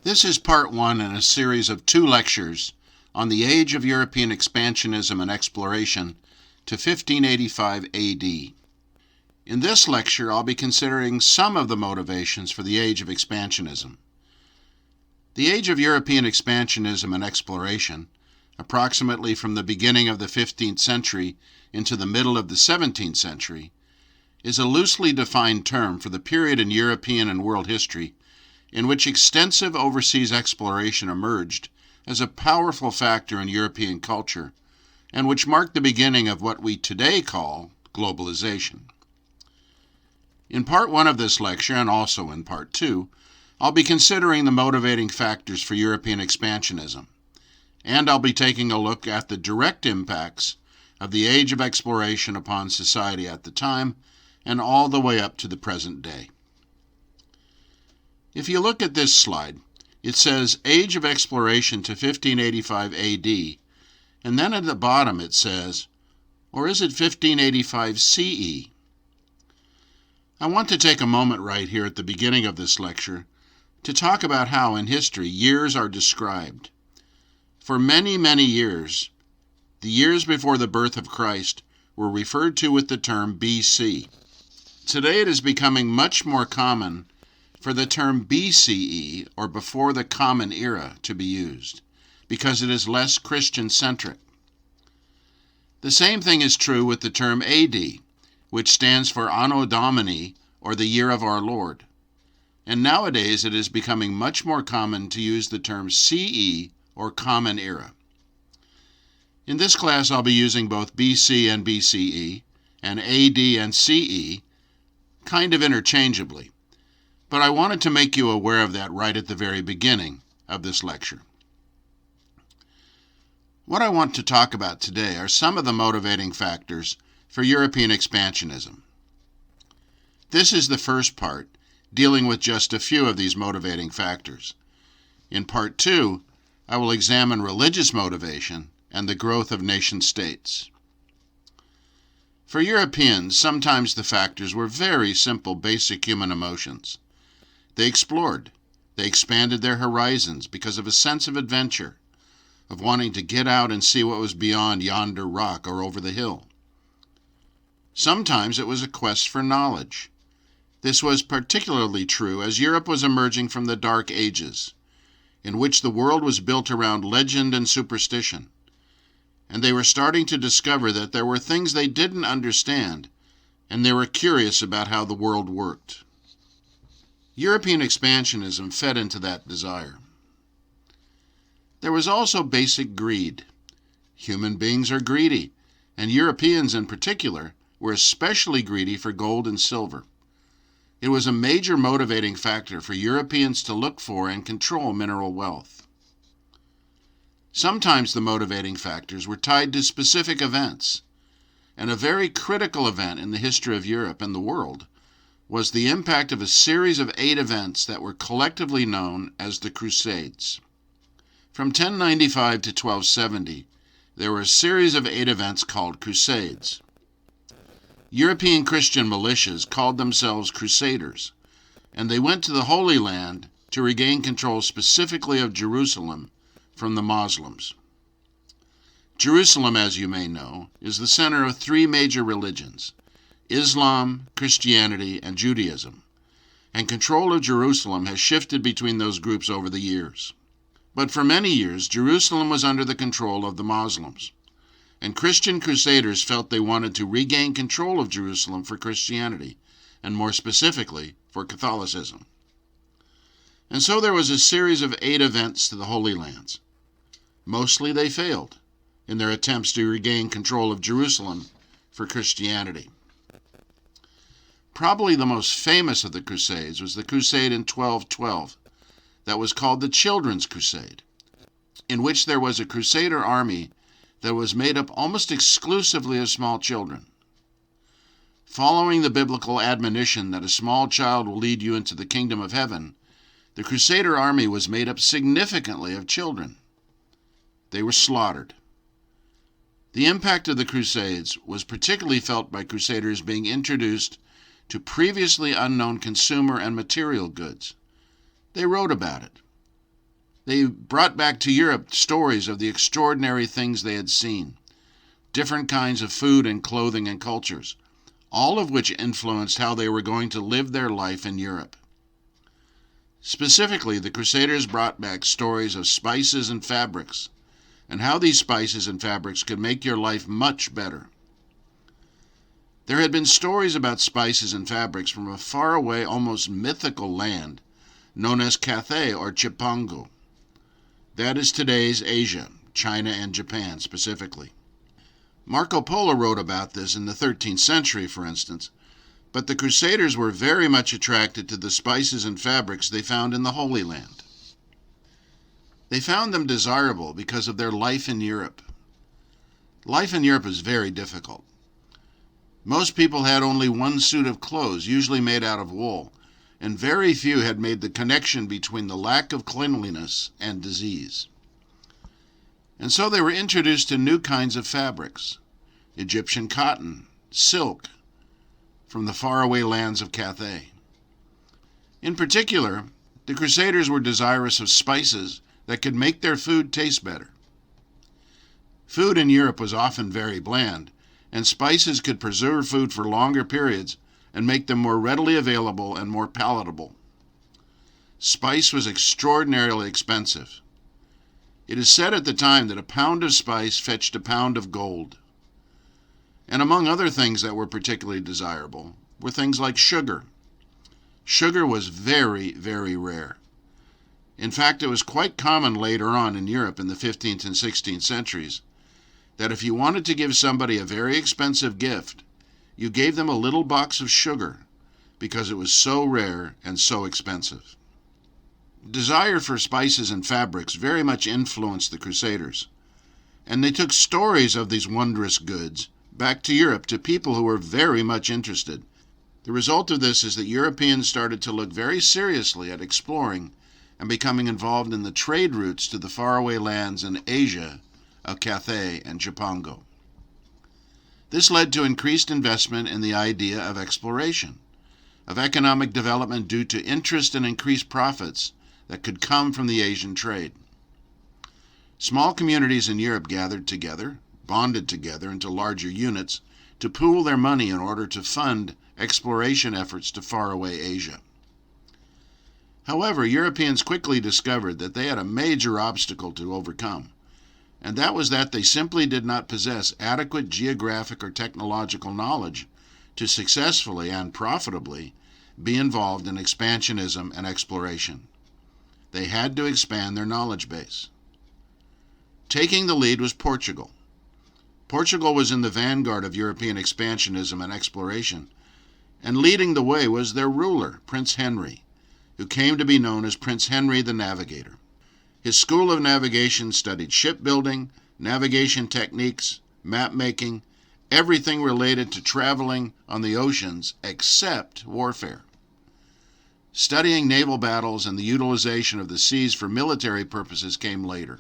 This is part one in a series of 2 lectures on the age of European expansionism and exploration to 1585 AD. In this lecture, I'll be considering some of the motivations for the age of expansionism. The age of European expansionism and exploration, approximately from the beginning of the 15th century into the middle of the 17th century, is a loosely defined term for the period in European and world history in which extensive overseas exploration emerged as a powerful factor in European culture, and which marked the beginning of what we today call globalization. In part one of this lecture, and also in part two, I'll be considering the motivating factors for European expansionism, and I'll be taking a look at the direct impacts of the age of exploration upon society at the time and all the way up to the present day. If you look at this slide, it says Age of Exploration to 1585 AD, and then at the bottom it says, or is it 1585 CE? I want to take a moment right here at the beginning of this lecture to talk about how in history years are described. For many, many years, the years before the birth of Christ were referred to with the term BC. Today it is becoming much more common for the term BCE, or before the Common Era, to be used, because it is less Christian-centric. The same thing is true with the term AD, which stands for Anno Domini, or the Year of Our Lord. And nowadays it is becoming much more common to use the term CE, or Common Era. In this class I'll be using both BC and BCE, and AD and CE, kind of interchangeably. But I wanted to make you aware of that right at the very beginning of this lecture. What I want to talk about today are some of the motivating factors for European expansionism. This is the first part, dealing with just a few of these motivating factors. In part two, I will examine religious motivation and the growth of nation-states. For Europeans, sometimes the factors were very simple, basic human emotions. They explored. They expanded their horizons because of a sense of adventure, of wanting to get out and see what was beyond yonder rock or over the hill. Sometimes it was a quest for knowledge. This was particularly true as Europe was emerging from the Dark Ages, in which the world was built around legend and superstition, and they were starting to discover that there were things they didn't understand, and they were curious about how the world worked. European expansionism fed into that desire. There was also basic greed. Human beings are greedy, and Europeans in particular were especially greedy for gold and silver. It was a major motivating factor for Europeans to look for and control mineral wealth. Sometimes the motivating factors were tied to specific events, and a very critical event in the history of Europe and the world was the impact of a series of 8 events that were collectively known as the Crusades. From 1095 to 1270, there were a series of 8 events called Crusades. European Christian militias called themselves Crusaders, and they went to the Holy Land to regain control specifically of Jerusalem from the Muslims. Jerusalem, as you may know, is the center of 3 major religions: Islam, Christianity, and Judaism, and control of Jerusalem has shifted between those groups over the years. But for many years, Jerusalem was under the control of the Muslims, and Christian crusaders felt they wanted to regain control of Jerusalem for Christianity, and more specifically, for Catholicism. And so there was a series of 8 events to the Holy Lands. Mostly they failed in their attempts to regain control of Jerusalem for Christianity. Probably the most famous of the Crusades was the Crusade in 1212 that was called the Children's Crusade, in which there was a Crusader army that was made up almost exclusively of small children. Following the biblical admonition that a small child will lead you into the kingdom of heaven, the Crusader army was made up significantly of children. They were slaughtered. The impact of the Crusades was particularly felt by Crusaders being introduced to previously unknown consumer and material goods. They wrote about it. They brought back to Europe stories of the extraordinary things they had seen, different kinds of food and clothing and cultures, all of which influenced how they were going to live their life in Europe. Specifically, the Crusaders brought back stories of spices and fabrics, and how these spices and fabrics could make your life much better. There had been stories about spices and fabrics from a faraway, almost mythical land known as Cathay or Cipangu. That is today's Asia, China and Japan specifically. Marco Polo wrote about this in the 13th century, for instance, but the Crusaders were very much attracted to the spices and fabrics they found in the Holy Land. They found them desirable because of their life in Europe. Life in Europe is very difficult. Most people had only one suit of clothes, usually made out of wool, and very few had made the connection between the lack of cleanliness and disease. And so they were introduced to new kinds of fabrics, Egyptian cotton, silk, from the faraway lands of Cathay. In particular, the Crusaders were desirous of spices that could make their food taste better. Food in Europe was often very bland, and spices could preserve food for longer periods and make them more readily available and more palatable. Spice was extraordinarily expensive. It is said at the time that a pound of spice fetched a pound of gold. And among other things that were particularly desirable were things like sugar. Sugar was very, very rare. In fact, it was quite common later on in Europe in the 15th and 16th centuries that if you wanted to give somebody a very expensive gift, you gave them a little box of sugar because it was so rare and so expensive. Desire for spices and fabrics very much influenced the Crusaders, and they took stories of these wondrous goods back to Europe to people who were very much interested. The result of this is that Europeans started to look very seriously at exploring and becoming involved in the trade routes to the faraway lands in Asia of Cathay and Cipangu. This led to increased investment in the idea of exploration, of economic development due to interest and increased profits that could come from the Asian trade. Small communities in Europe gathered together, bonded together into larger units to pool their money in order to fund exploration efforts to faraway Asia. However, Europeans quickly discovered that they had a major obstacle to overcome, and that was that they simply did not possess adequate geographic or technological knowledge to successfully and profitably be involved in expansionism and exploration. They had to expand their knowledge base. Taking the lead was Portugal. Portugal was in the vanguard of European expansionism and exploration, and leading the way was their ruler, Prince Henry, who came to be known as Prince Henry the Navigator. His school of navigation studied shipbuilding, navigation techniques, map-making, everything related to traveling on the oceans except warfare. Studying naval battles and the utilization of the seas for military purposes came later.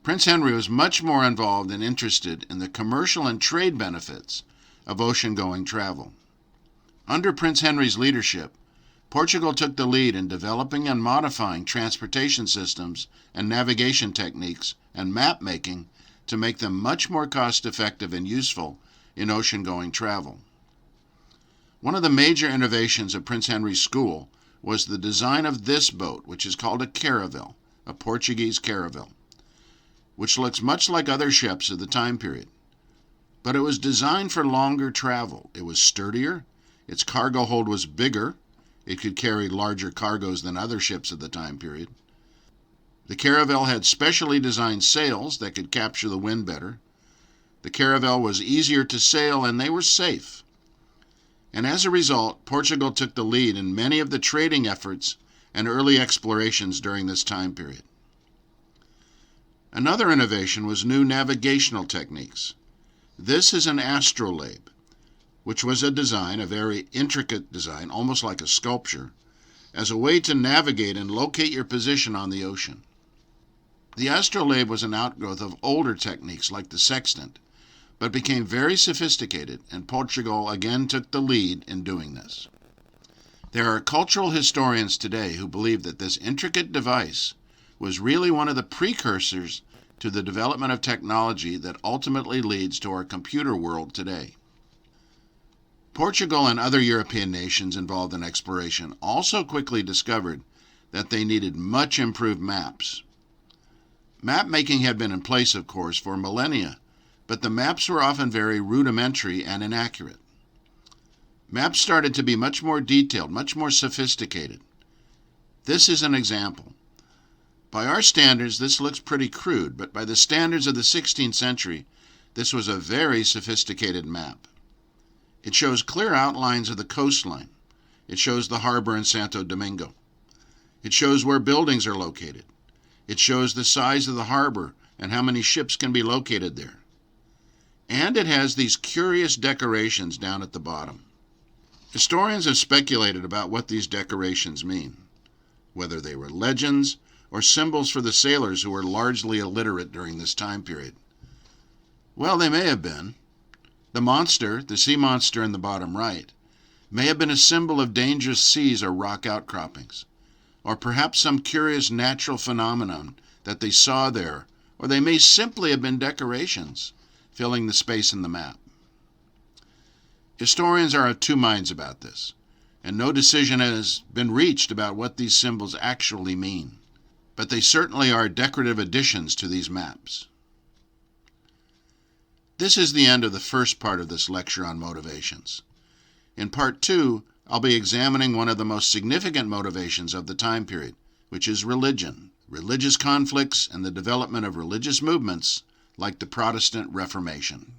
Prince Henry was much more involved and interested in the commercial and trade benefits of ocean-going travel. Under Prince Henry's leadership, Portugal took the lead in developing and modifying transportation systems and navigation techniques and map-making to make them much more cost-effective and useful in ocean-going travel. One of the major innovations of Prince Henry's school was the design of this boat, which is called a caravel, a Portuguese caravel, which looks much like other ships of the time period. But it was designed for longer travel. It was sturdier, its cargo hold was bigger, it could carry larger cargoes than other ships of the time period. The caravel had specially designed sails that could capture the wind better. The caravel was easier to sail and they were safe. And as a result, Portugal took the lead in many of the trading efforts and early explorations during this time period. Another innovation was new navigational techniques. This is an astrolabe, which was a design, a very intricate design, almost like a sculpture, as a way to navigate and locate your position on the ocean. The astrolabe was an outgrowth of older techniques like the sextant, but became very sophisticated, and Portugal again took the lead in doing this. There are cultural historians today who believe that this intricate device was really one of the precursors to the development of technology that ultimately leads to our computer world today. Portugal and other European nations involved in exploration also quickly discovered that they needed much improved maps. Map making had been in place, of course, for millennia, but the maps were often very rudimentary and inaccurate. Maps started to be much more detailed, much more sophisticated. This is an example. By our standards, this looks pretty crude, but by the standards of the 16th century, this was a very sophisticated map. It shows clear outlines of the coastline. It shows the harbor in Santo Domingo. It shows where buildings are located. It shows the size of the harbor and how many ships can be located there. And it has these curious decorations down at the bottom. Historians have speculated about what these decorations mean, whether they were legends or symbols for the sailors who were largely illiterate during this time period. Well, they may have been. The monster, the sea monster in the bottom right, may have been a symbol of dangerous seas or rock outcroppings, or perhaps some curious natural phenomenon that they saw there, or they may simply have been decorations filling the space in the map. Historians are of two minds about this, and no decision has been reached about what these symbols actually mean, but they certainly are decorative additions to these maps. This is the end of the first part of this lecture on motivations. In part 2, I'll be examining one of the most significant motivations of the time period, which is religion, religious conflicts, and the development of religious movements like the Protestant Reformation.